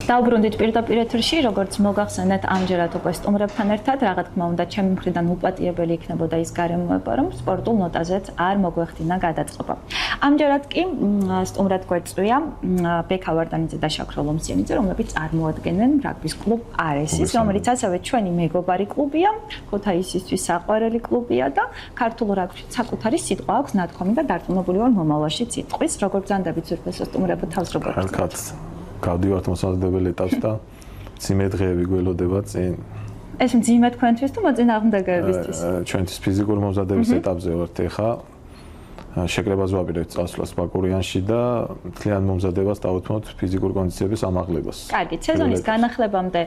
დავბრუნდით პირდაპირ ეთერში, როგორც მოგახსენეთ, ამჯერად უკვე სტუმრებთან ერთად, რა თქმა უნდა, ჩემი მხრიდან უპატიებელი იქნებოდა ის გარემოება, რომ სპორტულ ნოტაზეც არ მოგვეხდინა გადაწყობა. ამჯერად კი სტუმრად გვეწვია ბექა ვარდანიძე და შაქრო ლომსიანიძე, რომლებიც წარმოადგენენ რაგბის კლუბ არესის, რომელიც ასევე ჩვენი მეგობარი კლუბია, ქუთაისისთვის საყვარელი კლუბია და ქართულ რაგბში საკუთარი სიტყვა აქვს ნათქვამი და დარწმუნებული ვარ მომავალშიც იტყვის. როგორ გძანდებით ზურფესო სტუმრებო, თავს როგორ გწევთ? გავდივართ მოსამზადებელი ეტაპს და მძიმე დღეები გველოდება წინ. ეს მძიმე თქვენთვის თუ მოწინააღმდეგეებისთვის? ჩვენთვის ფიზიკური მომზადების ეტაპზე ვართ ეხა. შეკრებას ვაპირებთ წასვლას ბაკურიანში და მთლიან მომზადებას დავუთმოთ ფიზიკური კონდიციების ამაღლებას. კარგი, სეზონის განახლებამდე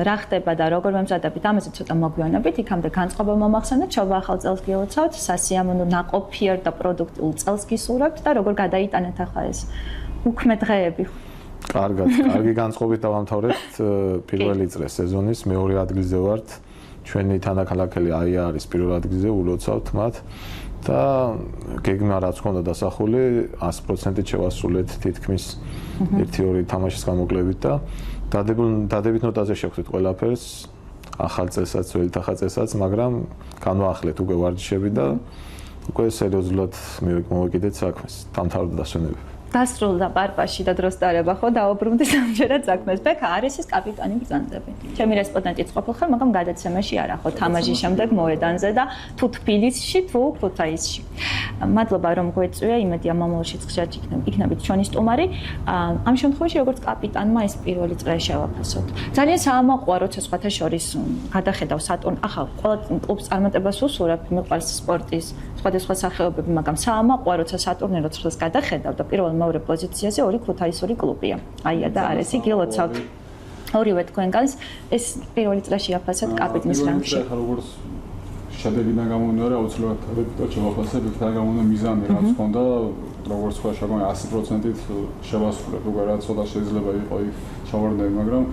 რა ხდება და როგორ მომზადებით, ამაზე ცოტა მოგვიანებით, იქამდე განწყობა მომახსენეთ, შობა ახალ წელს გილოცავთ, სასიამოვნო ნაყოფიერ და პროდუქტიულ წელს გისურვებთ და როგორ გადაიტანეთ ახლა ეს უქმე დღეები? კარგად, კარგი განწყობით დავამთავრებთ პირველი წრე სეზონის, მეორე ადგილზე ვართ. ჩვენი თანაქალაქელი აია არის პირველ ადგილზე, ულოცავთ მათ და გეგმა რაც ჰქონდა დასახული 100%-ით შევასრულეთ თითქმის 1-2 თამაშის გამოკლებით და დადებით ნოტაზე შევხვდით ყველაფერს, ახალ წელსაც, ველთახა წელსაც, მაგრამ განვაახლეთ უკვე ვარჯიშები და უკვე სერიოზულად მოვეკიდეთ საქმეს, დამთავრდა დასვენები. დასრულდა პარპაში და დროს დარება ხო დაუბრუნდით ამჯერად საქმეს. ბექა არესის კაპიტანი ბრძანდები. ჩემი რესპონდენტიც ყოფილ ხარ, მაგრამ გადაცემაში არა ხო, თამაშის შემდეგ მოედანზე და თუ თბილისში, თუ ქუთაისში. მადლობა რომ გვეწვია, იმედია მომავალშიც ხშირად იქნებით ჩვენი სტუმარი. ამ შემთხვევაში როგორც კაპიტანმა ეს პირველი წრე შევაფასოთ. ძალიან საამაყოა, როცა სხვათა შორის გადახედავ სატურნ, ახლა ყველა კლუბს წარმატებას უსურვებ, მიყვარს სპორტის სხვადასხვა სახეობები, მაგრამ საამაყოა, როცა სატურნი როცა გადახედავ და პირველ მეორე პოზიციაზე ორი ქუთაისური კლუბია. აია და არესი გილოცავთ. ორივე თქვენგანს ეს პირველი წრე შეაფასეთ კაპიტნის რანგში. ახლა როგორც შედეგიდან გამომდინარე, აუცილებლად დადებით შევაფასებ, იქიდან გამომდინარე მიზანი რაც ჰქონდა, როგორც თქვა შეგონი 100%-ით შევასრულეთ, უკვე რაც ცოტა შეიძლება იყო იქ ჩავარდნები, მაგრამ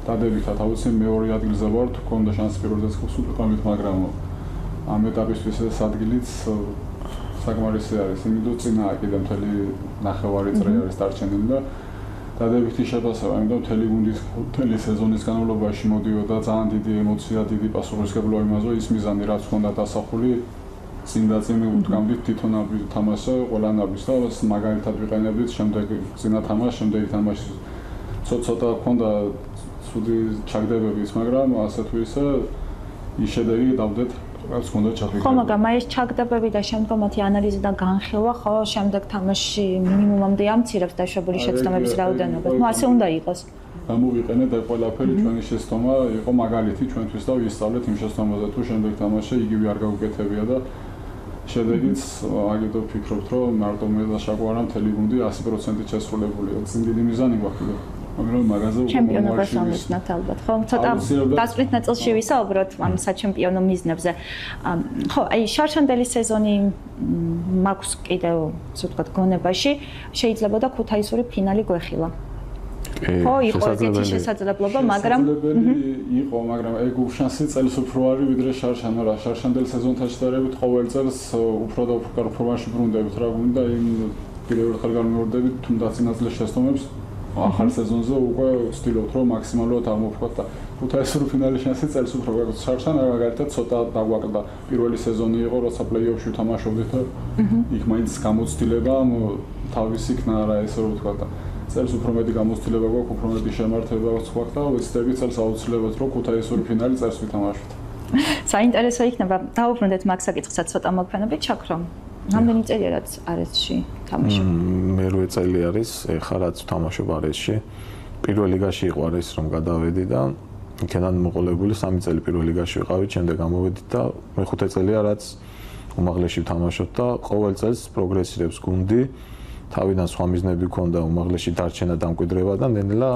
დადებითად აუცილებლად მეორე ადგილზე ვართ, ჰქონდა შანსი პირველ წელს ვიყავით, მაგრამ ამ ეტაპისთვის ეს ადგილიც საკმარისი არის, იმიტომ წინა კიდე მთელი ნახევარი წრე არის დარჩენილი და დადებითი შეფასება, იმიტომ მთელი გუნდის მთელი სეზონის განმავლობაში მოდიოდა ძალიან დიდი ემოცია, დიდი პასუხისმგებლობა იმაზე, ის მიზანი რაც ჰქონდა დასახული, წინ და წინ ვდგამდით თვითონ თამაშზე, ყველანაირად და მაგალითად ვიყენებდით შემდეგ წინა თამაშს, შემდეგი თამაშის ცოტა ჰქონდა ცუდი ჩაგდებებიც, მაგრამ ასე თუ ისე ის შედეგი დავდეთ რაც უნდა ჩაფიქრება. ხო, მაგრამ ეს ჩაგდებები და შემდგომათი ანალიზი და განხილვა ხო შემდეგ თამაშში მინიმუმამდე ამცირებს დაშვებული შეცდომების რაოდენობას. ნუ ასე უნდა იყოს. გამოვიყენეთ ეს ყველაფერი ჩვენი შეცდომა იყო მაგალითი ჩვენთვის და ვისწავლეთ იმ შეცდომაზე თუ შემდეგ თამაშში იგივე არ გაუკეთებია და შედეგიც აგეთო ვფიქრობთ რომ მარტო მე და შაკო არა მთელი გუნდი 100%-ით შესრულებულია. წინ დიდი მიზანი გვაქვს. მაგრამ მაგაზე უკვე ჩემპიონობას ამეცნათ ალბათ, ხო? ცოტა დასწრით ნაწილში ვისაუბროთ ამ საჩემპიონო მიზნებზე. ხო, აი შარშანდელი სეზონი მაქვს კიდევ, ასე ვთქვათ, გონებაში, შეიძლება და ქუთაისური ფინალი გვეხილა. ხო, იყო ესეთი შესაძლებლობა, მაგრამ იყო, მაგრამ ეგ უშანსი წელს უფრო არის ვიდრე შარშან, რა შარშანდელ სეზონთან შედარებით ყოველ წელს უფრო და უფრო კარგ ფორმაში ბრუნდებით რა გვინდა იმ პირველ ერთხელ განმეორდებით თუნდაც ინაცვლეს შეცდომებს. ახალ სეზონზე უკვე ვცდილობთ რომ მაქსიმალურად აღმოვხოთ და ქუთაისური ფინალის შანსი წელს უფრო გაგვაქვს. შარშან მაგალითად ცოტა დაგვაკლდა. პირველი სეზონი იყო, როცა პლეი-ოფში ვთამაშობდით და იქ მაინც გამოცდილება თავისი იქნა რა ესე რომ ვთქვა და წელს უფრო მეტი გამოცდილება გვაქვს, უფრო მეტი შემართება გვაქვს და ვეცდები წელს აუცილებლად რომ ქუთაისური ფინალი წელს ვითამაშოთ. საინტერესო იქნება. დავუბრუნდეთ მაგ საკითხსაც ცოტა მოგვფენებით, ჩაქრო. რამდენი წელია რაც არესში თამაშობ? მერვე წელი არის, ეხლა რაც ვთამაშობ არესში. პირველ ლიგაში იყო არის რომ გადავედი და იქიდან მოყოლებული 3 წელი პირველ ლიგაში ვიყავით, შემდეგ გამოვედით და მეხუთე წელია რაც უმაღლესში ვთამაშობ და ყოველ წელს პროგრესირებს გუნდი. თავიდან სხვა მიზნები ჰქონდა უმაღლესში დარჩენა და მკვიდრება და ნელა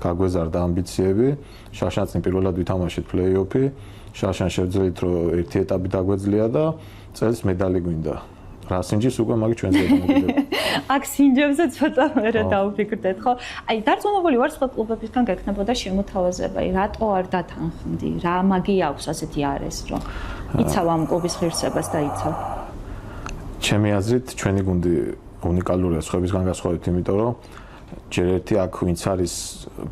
გაგვეზარდა ამბიციები. შაშანს პირველად ვითამაშეთ პლეი-ოფი. შაშან შევძლებთ რომ ერთი ეტაპი დაგვეძლია და წელს მედალი გვინდა. რა სინჯის უკვე მაგ ჩვენზე დამოკიდებული. აქ სინჯებზე ცოტა მერე დავფიქრდეთ, ხო? აი, დარწმუნებული ვარ, სხვა კლუბებისგან გექნებოდა შემოთავაზება. რატო არ დათანხმდი? რა მაგია აქვს ასეთი არის, რომ იცავ ამ კლუბის ღირსებას და იცავ? ჩემი აზრით, ჩვენი გუნდი უნიკალურია სხვებისგან განსხვავებით, იმიტომ რომ ჯერ ერთი აქ ვინც არის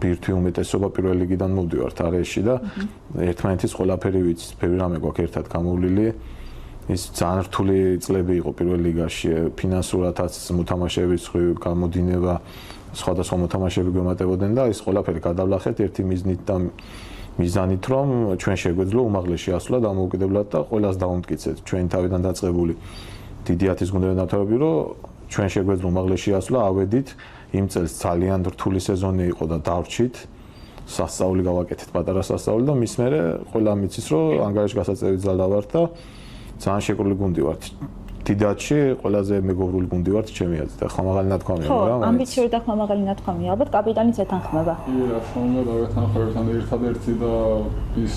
ბირთვი უმეტესობა პირველ ლიგიდან მოვდივართ არეში და ერთმანეთის ყველაფერი ვიცით, ბევრი რამე გვაქვს ერთად გამოვლილი. ის ძალიან რთული წლები იყო პირველ ლიგაში, ფინანსურადაც მოთამაშეების გამოდინება, სხვადასხვა მოთამაშეები გვემატებოდნენ და ის ყველაფერი გადავლახეთ ერთი მიზნით და მიზანით, რომ ჩვენ შეგვეძლო უმაღლესში ასვლა დამოუკიდებლად და ყველას დავუმტკიცეთ, ჩვენი თავიდან დაწყებული დიდი ათის გუნდები დამთავრებული, რომ ჩვენ შეგვეძლო უმაღლესში ასვლა, ავედით იმ წელს ძალიან რთული სეზონი იყო და დავრჩით. სასწაული გავაკეთეთ, პატარა სასწაული და მის მერე ყველა მიცის, რომ ანგარიშ გასაწევი ძალა ვართ და ძალიან შეკრული გუნდი ვართ. დიდათში ყველაზე მეგობრული გუნდი ვართ ჩემი აზრით და ხმამაღალი ნათქვამია, მაგრამ ამბიციური და ხმამაღალი ნათქვამია. ალბათ კაპიტანიც ეთანხმება. რა თქმა უნდა, დავეთანხმებთან ერთადერთი და ის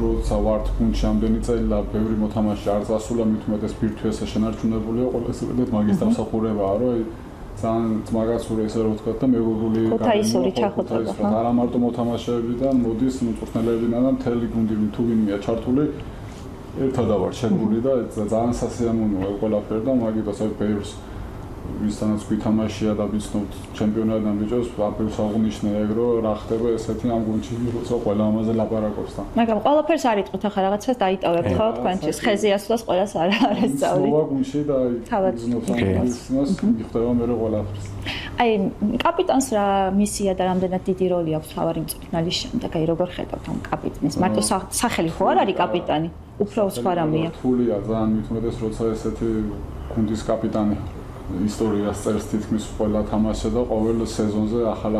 როცა ვართ გუნდში ამდენი წელი და ბევრი მოთამაშე არ წასულა, მით უმეტეს ბირთვი ესე შენარჩუნებულია, ყველაზე მეტად მაგის დამსახურებაა, რომ ძალიან ძმაგაცური ესე რომ ვთქვათ და მეგობრული ქუთაისური ჩახოთება. არა მარტო მოთამაშეებიდან, მოდის მწვრთნელებიდან და მთელი გუნდი თუ ვინმეა ჩართული ერთად ვარ შეგული და ძალიან სასიამოვნოა ყველაფერი და მაგიტოს აი ბევრს ვისთანაც გვითამაშია და ვიცნობთ ჩემპიონატიდან ბიჭოს აპრილს აღნიშნე ეგრო რა ხდება ესეთი ამ გუნდში როცა ყველა ამაზე ლაპარაკობს და მაგრამ ყველაფერს არ იტყვით ახლა რაღაცას დაიტოვებთ ხო თქვენთვის ხეზე ასვლას ყველას არ ესწავლით სხვა გუნდში და ის იხდება მე ყველაფერს აი კაპიტანს რა მისია და რამდენად დიდი როლი აქვს თავარი მწვრთნელის შემდეგ აი როგორ ხედავთ ამ კაპიტნის მარტო სახელი ხო არ არის კაპიტანი უფრო სხვა რამეა რთულია ძალიან მით უმეტეს როცა ესეთი გუნდის კაპიტანი ისტორიას წერს თითქმის ყველა თამაშზე და ყოველ სეზონზე ახალ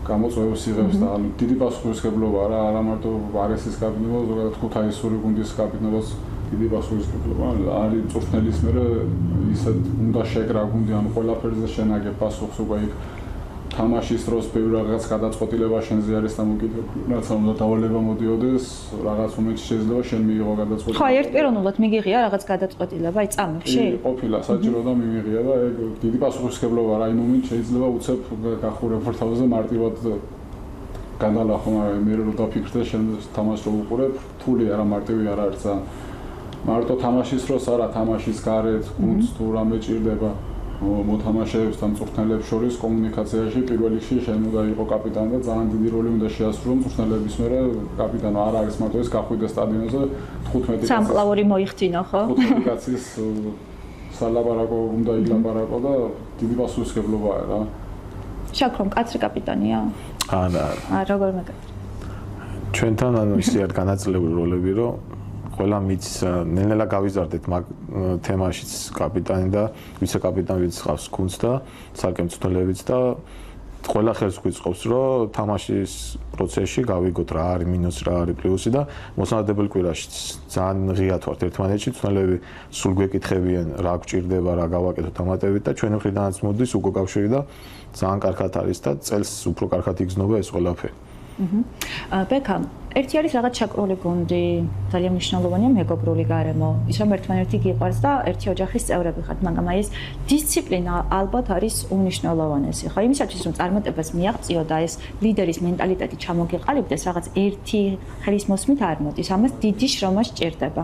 გამოწვევებს იღებს და ანუ დიდი პასუხისმგებლობა არა მარტო არესის კაპიტანობა ზოგადად ქუთაისური გუნდის კაპიტანობას დიდი პასუხისმგებლობა არის მწვრთნელის მერე ისეთ უნდა შეკრა გუნდი ანუ ყველაფერზე შენაგებ პასუხს უკვე იქ თამაშის დროს ბევრი რაღაც გადაწყვეტილება შენზე არის დამოკიდებული რაც უნდა დავალება მოდიოდეს რაღაც მომენტში შეიძლება შენ მიიღო გადაწყვეტილება ხო ერთპიროვნულად მიგიღია რაღაც გადაწყვეტილება აი წამებში ყოფილა საჭირო და მიმიღია და ეგ დიდი პასუხისმგებლობა რა იმ მომენტში შეიძლება უცებ გახურებ ფორთავზე მარტივად გადალახო მაგრამ მე რო დაფიქრდე შენ თამაშს რო უყურებ რთული არა მარტივი არ არის მარტო თამაშის დროს არა თამაშის გარეთ გუნდს თუ რამე ჭირდება მოთამაშეებს და მწვრთნელებს შორის კომუნიკაციაში პირველ რიგში შენ უნდა იყო კაპიტანი და ძალიან დიდი როლი უნდა შეასრულო მწვრთნელების მერე კაპიტანო არ არის მარტო ეს გახვიდე სტადიონზე 15 სამკლავური მოიხდინო ხო 15 კაცის სალაპარაკო უნდა ილაპარაკო და დიდი პასუხისმგებლობაა რა შაქრომ კაცრი კაპიტანია არა როგორ მეკითხა ჩვენთან ანუ ისე არ განაწილებული როლები რომ ყველა მიც ნელ-ნელა გავიზარდეთ მაგ თემაშიც კაპიტანი და ვიცე-კაპიტანი ვიც ხავს გუნდს და ცალკე მწვრთნელებიც და ყველა ხელს გვიწყობს რომ თამაშის პროცესში გავიგოთ რა არის მინუსი რა არის პლუსი და მოსამართებელი კვირაშიც ძალიან ღიად ვართ ერთმანეთში მწვრთნელები სულ გვეკითხებიან რა გვჭირდება რა გავაკეთოთ ამატებით და ჩვენი მხრიდანაც მოდის უგო კავშირი და ძალიან კარგად არის და წელს უფრო კარგად იგრძნობა ეს ყველაფერი ბექა, ერთი არის რაღაც შაკრული გუნდი, ძალიან მნიშვნელოვანია მეგობრული გარემო, ის რომ ერთმანეთი გიყვარს და ერთი ოჯახის წევრები ხართ, მაგრამ აი ეს დისციპლინა ალბათ არის უმნიშვნელოვანესი, ხო? იმისათვის რომ წარმატებას მიაღწიო და ეს ლიდერის მენტალიტეტი ჩამოგეყალიბდეს, რაღაც ერთი ხელის მოსმით არ მოდის, ამას დიდი შრომა სჭირდება.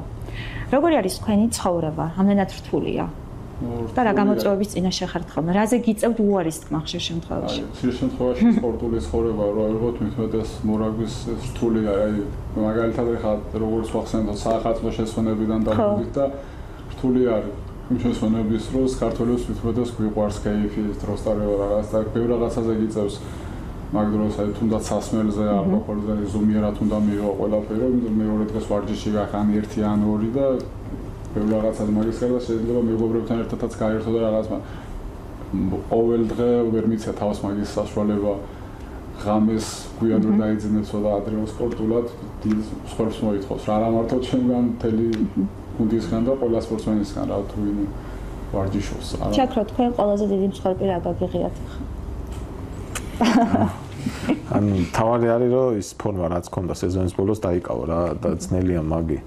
როგორი არის თქვენი ცხოვრება? ამდენად რთულია? და რა გამოწვევების წინაშე ხართ ხოლმე? რაზე გიწევთ უარის თქმა ხშირ შემთხვევაში? ხშირ შემთხვევაში სპორტული ცხოვრება რა ვიღოთ მithmetes მორაგვის რთული აი მაგალითად ეხლა როგორც ვახსენებთ საახალწლო შესვენებიდან დავიდით და რთული არის იმ შესვენების დროს ქართველებს მithmetes გვიყვარს кайფი დროს დარება რაღაც და ბევრ რაღაცაზე გიწევს მაგ დროს აი თუნდაც სასმელზე ალკოჰოლზე ზომიერად უნდა მიიღო ყველაფერი მეორე დღეს ვარჯიში გახან ერთი ან ორი და ბევრ რაღაცას მაგის გარდა შეიძლება მეგობრებთან ერთადაც გაერთო და რაღაც ყოველ დღე ვერ მიცე თავს მაგის საშუალება ღამეს გვიან ვერ დაიძინებსო და ადრე სპორტულად დიდ სპორტს მოითხოვს რა მარტო ჩვენგან მთელი გუნდისგან და ყველა სპორტსმენისგან რა თუ ვინ ვარჯიშობს ჩაქრო თქვენ ყველაზე დიდი მსხვერპლი რა გაგიღიათ ან თავარი არის რომ ის ფორმა რაც ქონდა სეზონის ბოლოს დაიკავა რა და ძნელია მაგი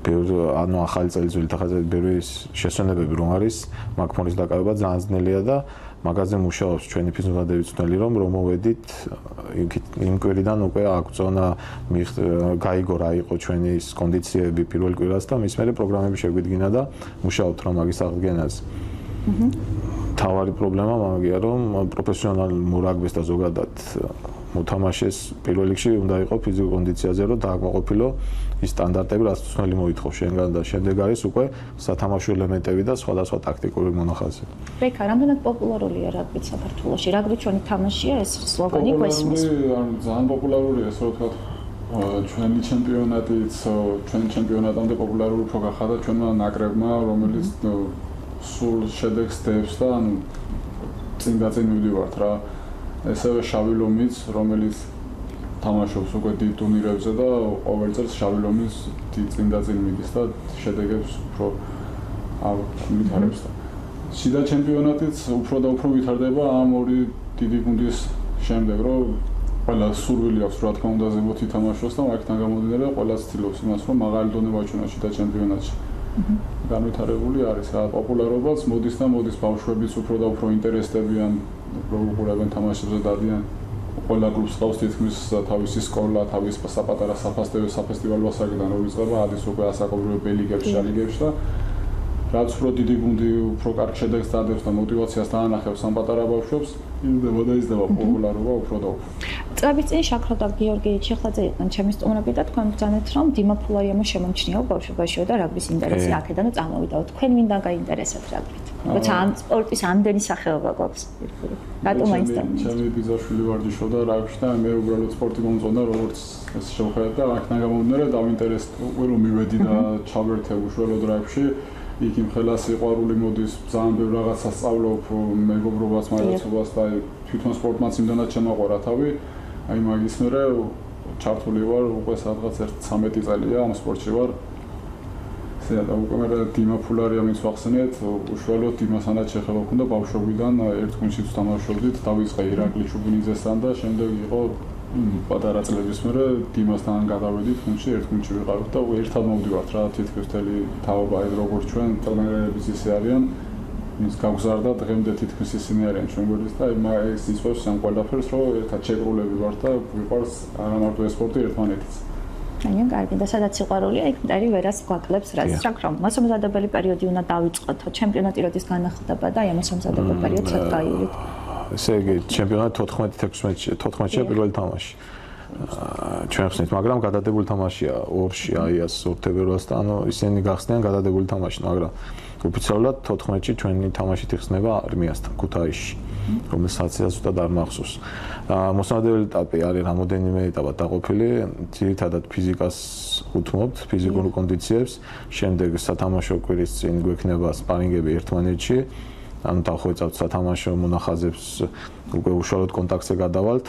ანუ ახალი წელიწადით ახალ ბევრი შესვენებები რომ არის მაგ ფონის დაკავება ძალიან ძნელია და მაგაზე მუშაობს ჩვენი ფიზიოლოგიური მწვრთნელი რომ მოვედით იმ კვირიდან უკვე აღწონა გაიგო რა იყო ჩვენი კონდიციები პირველ კვირას და მის მერე პროგრამები შეგვიდგინა და მუშაობთ რა მაგის აღდგენაზე თავარი პრობლემა მაგია, რომ პროფესიონალურ რაგბის და ზოგადად მოთამაშეს პირველ რიგში უნდა იყოს ფიზიკურ კონდიციაზე, რომ დააკმაყოფილო ის სტანდარტები, რაც თვითონ მოითხოვს შენგან და შემდეგ არის უკვე სათამაშო ელემენტები და სხვადასხვა ტაქტიკური მონახაზები. ბექა, რამდენად პოპულარულია რაგბი საქართველოში? რაგბი ჩვენი თამაშია, ეს სლოგანი გვესმის. ძალიან პოპულარულია, ესე რომ ვთქვათ, ჩვენი ჩემპიონატიც, ჩვენი ჩემპიონატამდე პოპულარული უფრო გახადა ჩვენმა ნაკრებმა, რომელიც სულ შედეგს დებს და ანუ წინ მივდივართ რა. ესევე შავი ლომიც, რომელიც თამაშობს უკვე დიდ ტურნირებზე და ყოველ წელს შავი ლომის წინ მიდის და შედეგებს უფრო ვითარებს და შიდა ჩემპიონატიც უფრო და უფრო ვითარდება ამ ორი დიდი გუნდის შემდეგ, რომ ყველა სურვილი აქვს რა თქმა უნდა ზემოთ ითამაშოს და აქედან გამომდინარე ყველას ცდილობს იმას, რომ მაღალი დონე ვაჩვენოს შიდა ჩემპიონატში. განვითარებული არის რა პოპულარობაც მოდის და მოდის ბავშვებიც უფრო და უფრო ინტერესდებიან რო უყურებენ თამაშებზე დადიან ყველა გუნდს ყავს თითქმის თავისი სკოლა, თავის საპატარა საფესტივალო ასაკიდან რო იწყება ადის უკვე ასაკობრივ ბელიგებში, ალიგებში და რაც უფრო დიდი გუნდი უფრო კარგ შედეგს დადებს და мотиваციას დაანახებს ამ პატარა ბავშვებს, იზრდება პოპულარობა უფრო და უფრო. წლების წინ შაქრო და გიორგი ჩიხლაძე იყვნენ ჩემი სტუმრები და თქვენ ბრძანეთ, რომ დიმა ფულაიამო შემომჩნია ბავშვობაშიო და რაგბის ინტერესი აქედანო წამოვიდა. თქვენ მინდა გაინტერესებთ რაგბით. როცა ამ სპორტის ამდენი სახეობა გვაქვს. რატომ მაინც დამიჯერეთ? ჩემი ბიძაშვილი ვარჯიშობდა რაგბში და მე უბრალოდ სპორტი მომწონდა, როგორც ეს შევხედე და აქედან გამომდინარე დავინტერესდი, რომ მივედი და ჩავერთე უშუალოდ რაგბში. იქ იმ ხელას სიყვარული მოდის, ძალიან ბევრ რაღაცას სწავლობ, მეგობრობას, მარაცობას და თვითონ სპორტმაც იმდანაც შემაყვარა თავი. აი მაგის მერე ჩართული ვარ უკვე სადღაც 13 წელია ამ სპორტში ვარ. და უკვე მე დიმა ფულაიამის ვახსენეთ, უშუალოდ დიმასანაც შეხება მქონდა ბავშვობიდან, ერთ გუნდში ვთამაშობდით, დავიწყე ირაკლი ჩუბინიძესთან და შემდეგ იყო პატარა წლების მერე დიმასთან გადავედით გუნდში, ერთ გუნდში ვიყავით და ერთად მოვდივართ რა, თითქმის მთელი თაობა ეს როგორც ჩვენ ტრენერებიც ისე არიან. ის გავგზარდა დღემდე თითქმის ისინი არიან ჩვენ გვერდის და ეს ისწავს ამ ყველაფერს, რომ ერთად შეკრულები ვართ და ვიყვარს არა მარტო ეს სპორტი ერთმანეთიც. აია, კარგი და სადაც სიყვარულია, იქ მტერი ვერას გვაკლებს რაც შაქრო. მოსამზადებელი პერიოდი უნდა დავიწყოთ, ჩემპიონატი როდის განახლდება და აი მოსამზადებელი პერიოდს რად გაივლით? ესე იგი, ჩემპიონატი 14-16-ია პირველი თამაში. ჩვენ ხსნით, მაგრამ გადადებული თამაშია ორში, აიას ოქტომბერს და ანუ ისინი გახსნიან გადადებული თამაში, მაგრამ ოფიციალურად 14-ში ჩვენი თამაშით იხსნება არმიასთან ქუთაისში, რომელსაც ზუსტად არ მახსოვს. მოსამზადებელი ეტაპი არის რამოდენიმე ეტაპად დაყოფილი, ძირითადად ფიზიკას უთმობთ, ფიზიკურ კონდიციებს, შემდეგ სათამაშო კვირის წინ გვექნება სპარინგები ერთმანეთში, ანუ დავხვეწავთ სათამაშო მონახაზებს, უკვე უშუალოდ კონტაქტზე გადავალთ.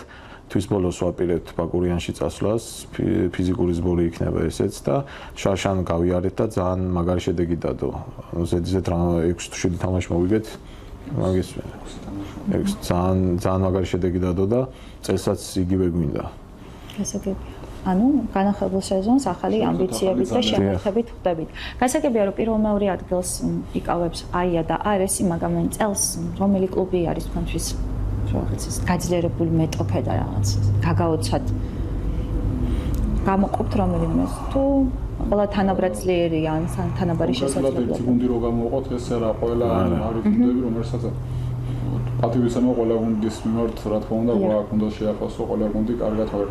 თვის ბოლოს ვაპირებთ ბაკურიანში წასვლას, ფიზიკური სბორი იქნება ესეც და შარშან გავიარეთ და ძალიან მაგარი შედეგი დადო. ზედიზედ 6-7 თამაში მოვიგეთ. მაგის ძალიან მაგარი შედეგი დადო და წელსაც იგივე გვინდა. გასაგებია. ანუ განახლებულ სეზონს ახალი ამბიციებით და შემოხებით ხვდებით. გასაგებია რომ პირველ-მეორე ადგილს იკავებს აია და არესი, მაგრამ წელს რომელი კლუბი არის თქვენთვის რაღაც ის გაძლიერებული მეტოქე და რაღაც გაგაოცად გამოყოფთ რომელიმეს თუ ყველა თანაბრად ძლიერია ან თანაბარი შესაძლებლობა. ერთი გუნდი რო გამოვყოთ ეს რა ყველა არის გუნდები რომელსაც პატივისცემა ყველა გუნდის მიმართ რა თქმა უნდა გვაქვს უნდა შეაფასო ყველა გუნდი კარგად ვარ.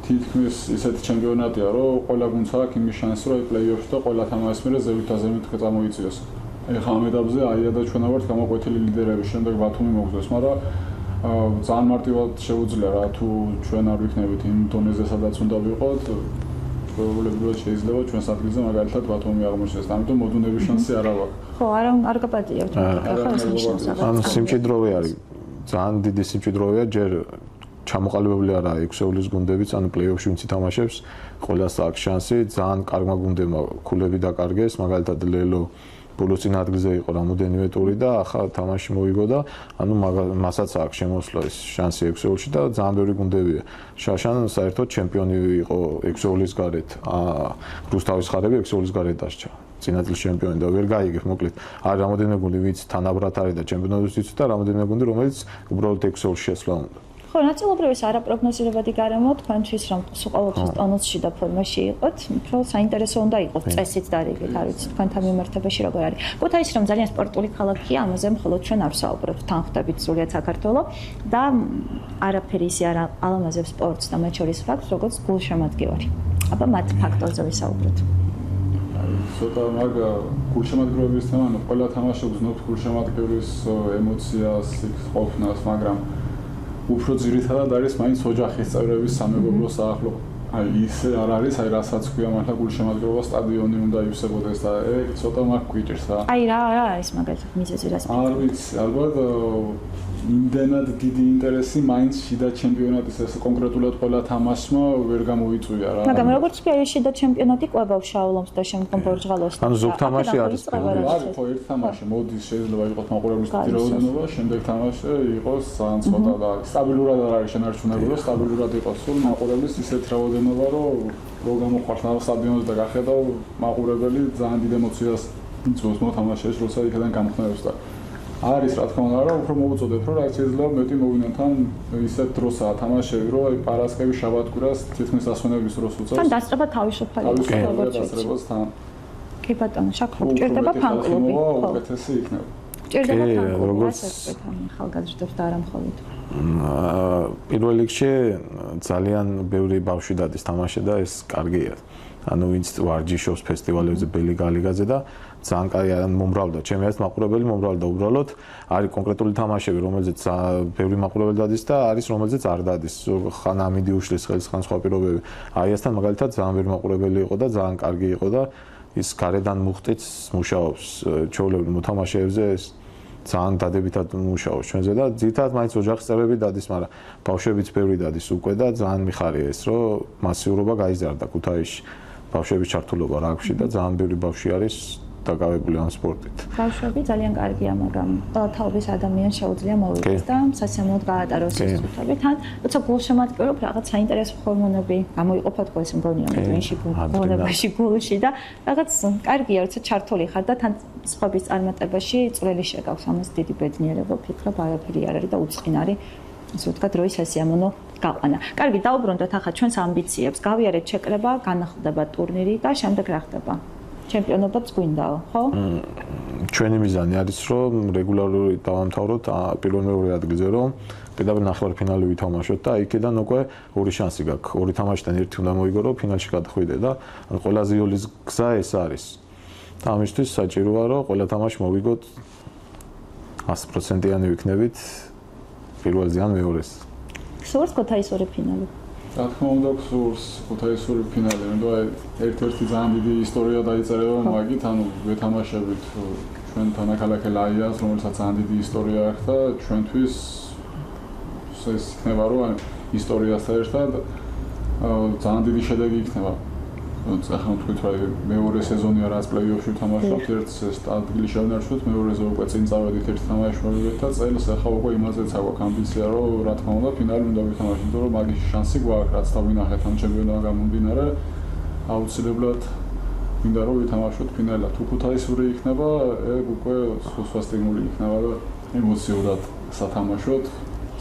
თითქმის ისეთი ჩემპიონატია რომ ყველა გუნდს აქვს იმის შანსი რომ პლეი-ოფში და ყველა თამაშის მერე ზევითაზევით წამოიწიოს. ეხლა ამ ეტაპზე აია და ჩვენ ვართ გამოკვეთილი ლიდერები, შემდეგ ბათუმი მოგზოს, მაგრამ ძალიან მარტივად შეუძლია რა თუ ჩვენ არ ვიქნებით იმ დონეზე სადაც უნდა ვიყოთ, პრობლემებია შეიძლება ჩვენს ადგილზე მაგალითად ბათუმი აღმოჩნდეს, ამიტომ მოდუნების შანსი არ აქვს. ხო, არ გაპატიებთ, ახლა ეს ნიშნავს რაღაც. ანუ სიმჭიდროვე არის. ძალიან დიდი სიმჭიდროვეა, ჯერ ჩამოყალიბებული არა 6-ეულის გუნდებიც, ანუ პლეი-ოფში ვინც ითამაშებს, ყველას აქვს შანსი, ძალიან კარგმა გუნდებმა ქულები დაკარგეს, მაგალითად ლელო ბოლოს წინ ადგილზე იყო რამოდენიმე ტური და ახლა თამაში მოიგო და ანუ მასაც აქვს შემოსვლა ეს შანსი 6-ეულში და ძალიან ბევრი გუნდებია. შაშან საერთოდ ჩემპიონი იყო 6-ეულის გარეთ. რუსთავის ხარები 6-ეულის გარეთ დასჭა. წინაწლის ჩემპიონი და ვერ გაიგებ, მოკლედ. არის რამოდენიმე გუნდი, ვინც თანაბრად არის და ჩემპიონატს იცით და რამოდენიმე გუნდი, რომელიც უბრალოდ 6-ეულში შესვლა უნდა. ხო, ნაწილობრივ ეს არაპროგნოზირებადი გარემო თქვენთვის რომ სულ ყოველთვის ტონუსში და ფორმაში იყოთ, უფრო საინტერესო უნდა იყოს წესით და რიგით, არ ვიცი თქვენთან მიმართებაში როგორ არის. ქუთაისი რომ ძალიან სპორტული ქალაქია, ამაზე მხოლოდ ჩვენ არ ვსაუბრობთ, თან ხვდებით სრულიად საქართველოს და არაფერი ისე არ ალამაზებს სპორტს და მათ შორის ფაქტს, როგორც გულშემატკივარი. აბა მათ ფაქტორზე ვისაუბროთ. ცოტა მაგა გულშემატკივრების თემა, ანუ ყველა თამაშობს ნოთ გულშემატკივრის ემოციას, ყოფნას, მაგრამ უფრო ძირითადად არის მაინც ოჯახის წევრების სამეგობრო საახლო. აი ისე არ არის, აი რასაც ქვია მართლა გულშემატკივრობა სტადიონი უნდა ივსებოდეს და ეგ ცოტა მაგ გვიჭირს რა. აი რა არის მაგალითად მიზეზი რას? არ ვიცი, ალბათ იმდენად დიდი ინტერესი მაინც შიდა ჩემპიონატის ეს კონკრეტულად ყველა თამაშმა ვერ გამოიწვია რა. მაგრამ როგორც კი აი შიდა ჩემპიონატი ყვება შაულომს და შემდგომ ბორჯღალოს. ანუ ზოგ თამაში არის არის ხო ერთ თამაში მოდის შეიძლება იყოს მაყურებლის დიდი რაოდენობა, შემდეგ თამაში იყოს ძალიან ცოტა და სტაბილურად არ არის შენარჩუნებული, სტაბილურად იყოს სულ მაყურებლის ისეთ რაოდენობა, რომ გამოხარს ამ სტადიონზე და გახედავ მაყურებელი ძალიან დიდ ემოციას იწვევს მოთამაშეს, როცა იქიდან გამხნევს და არის რა თქმა უნდა, რა უფრო მოუწოდებ, რომ რაც შეიძლება მეტი მოვინან თან ისეთ დროსაა თამაშები, რომ აი პარასკევი შაბათ-კვირას თითქმის ასვენების დროს უწევს. თან დასწრება თავისუფალი დასწრებას თან. კი ბატონო, შაქრო, ჭირდება ფან-კლუბი. უკეთესი იქნება. ჭირდება ფან-კლუბი, რასაც ახალგაზრდებს და არა მხოლოდ. პირველ რიგში ძალიან ბევრი ბავშვი დადის თამაში და ეს კარგია. ანუ ვინც ვარჯიშობს ფესტივალებზე, ბელიგალიგაზე და ძალიან კაი მომრავლდა. ჩემი აზრით მაყურებელი მომრავლდა უბრალოდ. არის კონკრეტული თამაშები, რომელზეც ბევრი მაყურებელი დადის და არის რომელზეც არ დადის. ხან ამინდი უშლის ხელს, ხან სხვა პირობები. აი ასთან მაგალითად ძალიან ბევრი მაყურებელი იყო და ძალიან კარგი იყო და ის გარედან მუხტიც მუშაობს ჩვეულებრივ მოთამაშეებზე ეს ძალიან დადებითად მუშაობს ჩვენზე და ძირითადად მაინც ოჯახის წევრები დადის, მაგრამ ბავშვებიც ბევრი დადის უკვე და ძალიან მიხარია ეს, რომ მასიურობა გაიზარდა ქუთაისში. ბავშვების ჩართულობა რა აქვს და ძალიან ბევრი ბავშვი არის დაკავებული ამ სპორტით. ბავშვები ძალიან კარგია, მაგრამ თაობის ადამიანს შეუძლია მოვიდეს და სასიამოვნოდ გაატაროს ეს თვით. თან როცა გულშემატკივრობ რაღაც საინტერესო ჰორმონები გამოიყოფა თქო ეს მგონია მეტვინში გულში გულში და რაღაც კარგია როცა ჩართული ხარ და თან სხვების წარმატებაში წვლილი შეგავს ამას დიდი ბედნიერება ვფიქრობ არაფერი არ არის და უწყინარი ისე ვთქვა დროის სასიამოვნო გაყვანა. კარგი, დაუბრუნდეთ ახლა ჩვენს ამბიციებს. გავიარეთ შეკრება, განახლდება ტურნირი და შემდეგ რა ხდება? ჩემპიონობაც გვინდაო, ხო? ჩვენი მიზანი არის, რომ რეგულარულად დავამთავროთ პირველ-მეორე ადგილზე, რომ პირდაპირ ნახევარფინალი ვითამაშოთ და იქიდან უკვე ორი შანსი გაქვს. ორი თამაშიდან ერთი უნდა მოიგო, რომ ფინალში გადახვიდე და ან ყველაზე იოლის გზა ეს არის. და ამისთვის საჭიროა, რომ ყველა თამაში მოვიგოთ 100%-იანი ვიქნებით პირველზე ან მეორეს. სურს ქუთაისური ფინალი. რა თქმა უნდა, გსურს ქუთაისური ფინალი, იმიტომ რომ ერთ-ერთი ძალიან დიდი ისტორია დაიწერება მაგით, ანუ ვეთამაშებით ჩვენ თანაქალაქე ლაიას, რომელსაც ძალიან დიდი ისტორია აქვს და ჩვენთვის ეს იქნება, რომ ისტორიასთან ერთად ძალიან დიდი შედეგი იქნება. ახლა ვთქვით, რომ მეორე სეზონია რაც პლეი-ოფში ვთამაშობთ, ერთს ეს ადგილი შევნარჩუნოთ, მეორეზე უკვე წინ წავედით ერთ თამაშში მოვიგეთ და წელს ახლა უკვე იმაზეც აქვს ამბიცია, რომ რა თქმა უნდა ფინალი უნდა ვითამაშოთ, იმიტომ რომ მაგის შანსი გვაქვს, რაც დავინახეთ ამ ჩემპიონატიდან გამომდინარე, აუცილებლად მინდა რომ ვითამაშოთ ფინალად. თუ ქუთაისური იქნება, ეგ უკვე სხვა სტიმული იქნება და ემოციურად სათამაშოთ.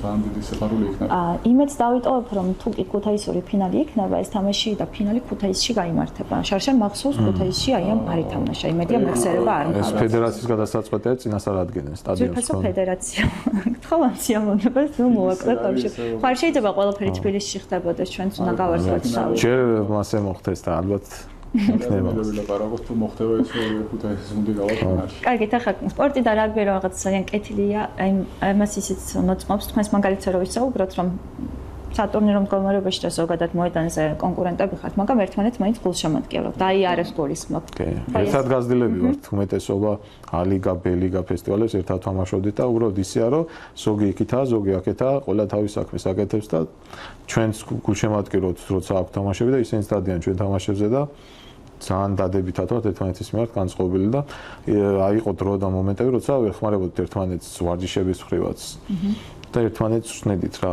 ძალიან დიდი სიყვარული იქნება. იმედს დავიტოვებ, რომ თუ კი ქუთაისური ფინალი იქნება, ეს თამაში და ფინალი ქუთაისში გაიმართება. შარშან მახსოვს ქუთაისში აი ამ არ ითამაშა. იმედია მეხსერება არ ეს ფედერაციის გადასაწყვეტია წინასწარ ადგენენ სტადიონს. ძირფასო ფედერაცია. თხოვან სიამოვნებას ნუ მოვაკლებ ამში. ხო არ შეიძლება ყველაფერი თბილისში ხდებოდეს, ჩვენც უნდა გავარცხოთ სავი. ჯერ მასე მოხდეს და ალბათ იქნება. ლაპარაკობს თუ მოხდება ეს ქუთაისის გუნდი გავაკეთოთ. კარგი, ახლა სპორტი და რაგბი რაღაც ძალიან კეთილია. აი ამას ისიც მოწმობს თქვენს მაგალითზე რომ ვისაუბროთ, რომ სატურნირო მდგომარეობაში და ზოგადად მოედანზე კონკურენტები ხართ, მაგრამ ერთმანეთს მაინც გულშემატკივრობთ. აი არის გულისხმობ. ერთად გაზრდილები ვართ, უმეტესობა A-ლიგა, B-ლიგა ფესტივალებს ერთად თამაშობდით და უბრალოდ ისეა, რომ ზოგი იქითაა, ზოგი აქეთაა, ყველა თავის საქმეს აკეთებს და ჩვენც გულშემატკივრობთ, როცა აქვს თამაშები და ისინიც დადიან ჩვენ თამაშებზე და ძალიან დადებითად ვართ ერთმანეთის მიმართ განწყობილი და აი იყო დრო და მომენტები, როცა ვერ ხმარებოდით ერთმანეთს ვარჯიშების მხრივაც და ერთმანეთს ვსნედით რა.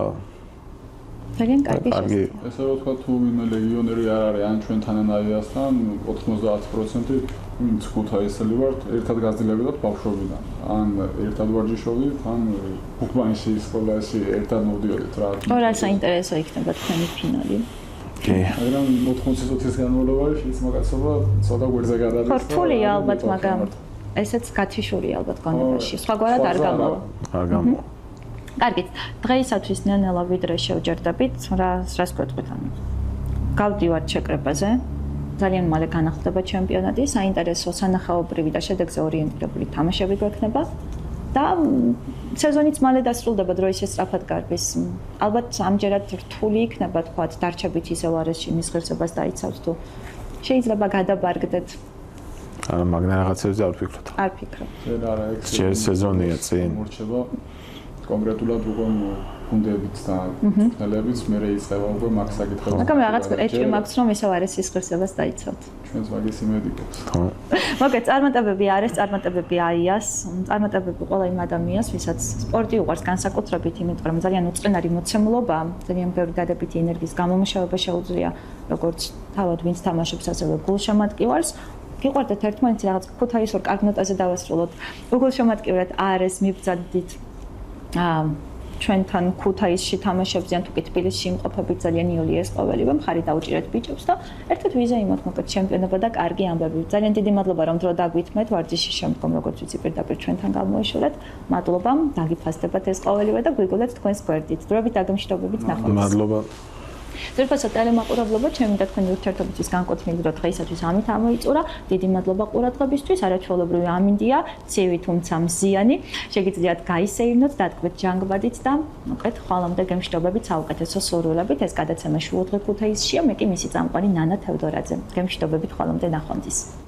ძალიან კარგი კარგი. ესე რომ ვთქვა, თუ ვინმე ლეგიონერი არ არის ან ჩვენ თანანაირასთან 90% ვინც ქუთაისელი ვართ, ერთად გაძლიერებდათ ბავშვობიდან. ან ერთად ვარჯიშობდით, ან უკმაინში სკოლაში ერთად მოვდიოდით რა. ორ საინტერესო იქნება თქვენი ფინალი. კი. მაგრამ 80 წუთის განმავლობაში ის მოგაცობა ცოტა გვერდზე გადადის. ფორტფოლია ალბათ, მაგრამ ესეც გათიშურია ალბათ გონებაში. სხვაგვარად არ გამოვა. არ გამოვა. კარგით, დღეისათვის ნელ-ნელა ვიდრე შევჯერდებით, რას გვეტყვით ანუ. გავდივართ შეკრებაზე. ძალიან მალე განახლდება ჩემპიონატი, საინტერესო სანახაობრივი და შედეგზე ორიენტირებული თამაშები გვექნება და სეზონიც მალე დასრულდება, დროის სწრაფად გარბის. ალბათ ამჯერად რთული იქნება თქვათ, დარჩებით ისევ არესში მის ღირსებას დაიცავთ თუ შეიძლება გადაბარგდეთ. არა, მაგრამ რაღაცებზე არ ვფიქრობ. არ ფიქრობ. ჯერ არა ეგ ჯერ სეზონია წინ. მორჩება კონკრეტულად უკვე გუნდებით და ფინალებიც მე რეიწყება უკვე მაგ საკითხებს. მაგრამ რაღაც ეჭვი მაქვს რომ ისევ არესის ღირსებას დაიცავთ. ჩვენს მაგის იმედიკებს. ხო. მოგეთ, წარმატებები არის, წარმატებები აიას, წარმატებები ყველა იმ ადამიანს, ვისაც სპორტი უყვარს განსაკუთრებით, იმიტომ რომ ძალიან უწყინარი მოცემულობა, ძალიან ბევრი დადებითი ენერგიის გამომუშავება შეუძლია, როგორც თავად ვინც თამაშობს, ასევე გულშემატკივარს. გიყვარდეთ ერთმანეთს რაღაც ქუთაისურ კარგ ნოტაზე დავასრულოთ. უგულშემატკივრად არის მიბრძანდით ჩვენთან ქუთაისში თამაშებზე ან თუ კი თბილისში იმყოფებით ძალიან იულიეს ყოველივე მხარი დაუჭირეთ ბიჭებს და ერთად ვიზეიმოთ მოკეთ ჩემპიონობა და კარგი ამბები. ძალიან დიდი მადლობა რომ დრო დაგვითმეთ ვარჯიშის შემდგომ როგორც ვიცი პირდაპირ ჩვენთან გამოიშურეთ. მადლობა, დაგიფასდებათ ეს ყოველივე და გვიგულეთ თქვენს გვერდით. დროებით დაგემშვიდობებით ნახვამდის. მადლობა. ძირფასად ტელემაყურებლობა ჩემი და თქვენი ურთიერთობისთვის განკუთვნილი დრო დღეისათვის ამით ამოიწურა. დიდი მადლობა ყურადღებისთვის. არაჩვეულებრივი ამინდია, ცივი თუმცა მზიანი. შეგიძლიათ გაისეირნოთ, დატკბეთ ჟანგბადით და მოკეთ ხვალამდე გემშვიდობებით საუკეთესო სურვილებით. ეს გადაცემა შუადღე ქუთაისშია, მე კი მისი წამყვანი ნანა თევდორაძე. გემშვიდობებით ხვალამდე ნახვამდის.